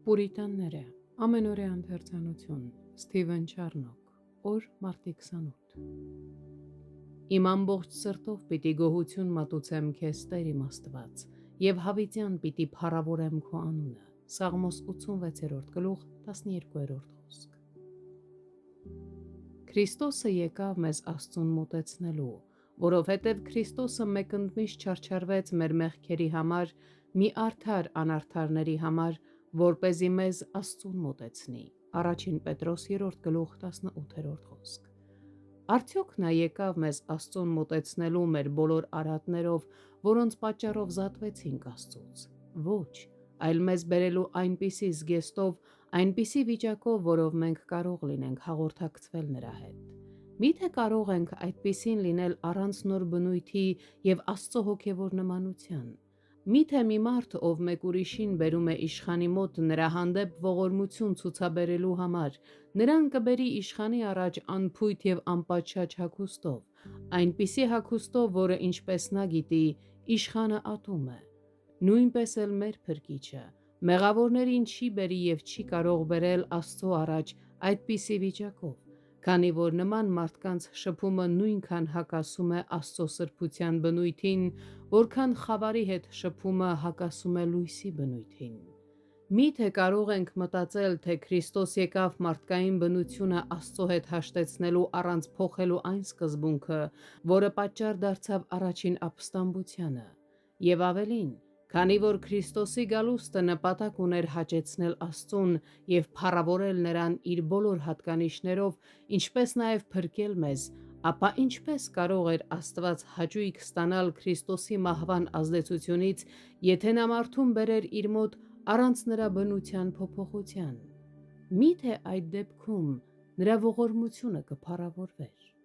Պուրիտանները, ամենօրյա ընթերցանություն, Սթիվեն Չարնոկ, օր մարտի 28։ Իմ ամբողջ սրտով պիտի գոհություն մատուցեմ քեզ Տեր իմ Աստված, և հավիտյան պիտի փառավորեմ քո անունը։ Սաղմոս 86-րդ գլուխ 12-րդ խոսք։ Քրիստոսը եկավ մեզ Աստծուն մոտեցնելու, որովհետև Քրիստոսը մեկընդմիշտ չարչարվեց մեր մեղքերի համար, մի արդար անարդարների համար, որպեսզի մեզ Աստծուն մոտեցնի։ Առաջին Պետրոս 3-րդ գլուխ 18-րդ խոսք։ Արդյոք նա եկավ մեզ Աստծուն մոտեցնելու մեր բոլոր արատներով, որոնց պատճառով զատվեցինք Աստծուց։ Ոչ, այլ մեզ բերելու այնպիսի զգեստով, այնպիսի վիճակով, որով մենք կարող լինենք հաղորդակցվել նրա հետ։ Միթե կարող ենք այդպիսին լինել առանց նոր բնույթի և Աստծո հոգևոր նմանության։ Միթե մի մարդ, ով մեկ ուրիշին բերում է իշխանի մոտ նրա հանդեպ ողորմություն ցուցաբերելու համար, նրան կբերի իշխանի առաջ անփույթ և անպատշաճ հագուստով, այնպիսի հագուստով, որը, ինչպես նա գիտի, իշխանը ատում է։ Նույնպես էլ մեր Փրկիչը մեղավորներին չի բերի և չի կարող բերել Աստծո առաջ այդպիսի վիճակով, քանի որ նման մարդկանց շփումը նույնքան հակասում է Աստծո սրբության բնույթին, որքան խավարի հետ շփումը հակասում է լույսի բնույթին։ Միթե կարող ենք մտածել, թե Քրիստոս եկավ մարդկային բնությունը Աստծո հետ հաշտեցնելու առանց փոխելու այն սկզբունքը, որը պատճառ դարձավ առաջին ապստամբությանը։ Եվ ավելին, քանի որ Քրիստոսի գալուստը նպատակ ուներ հաճեցնել Աստծուն և փառավորել Նրան իր բոլոր հատկանիշներով, ինչպես նաև փրկել մեզ, ապա ինչպե՞ս կարող էր Աստված հաճույք ստանալ Քրիստոսի մահվան ազդեցությունից, եթե նա մարդուն բերեր իր մոտ առանց նրա բնության փոփոխության։ Միթե այդ դեպքում նրա ողորմությունը կփառավորվեր։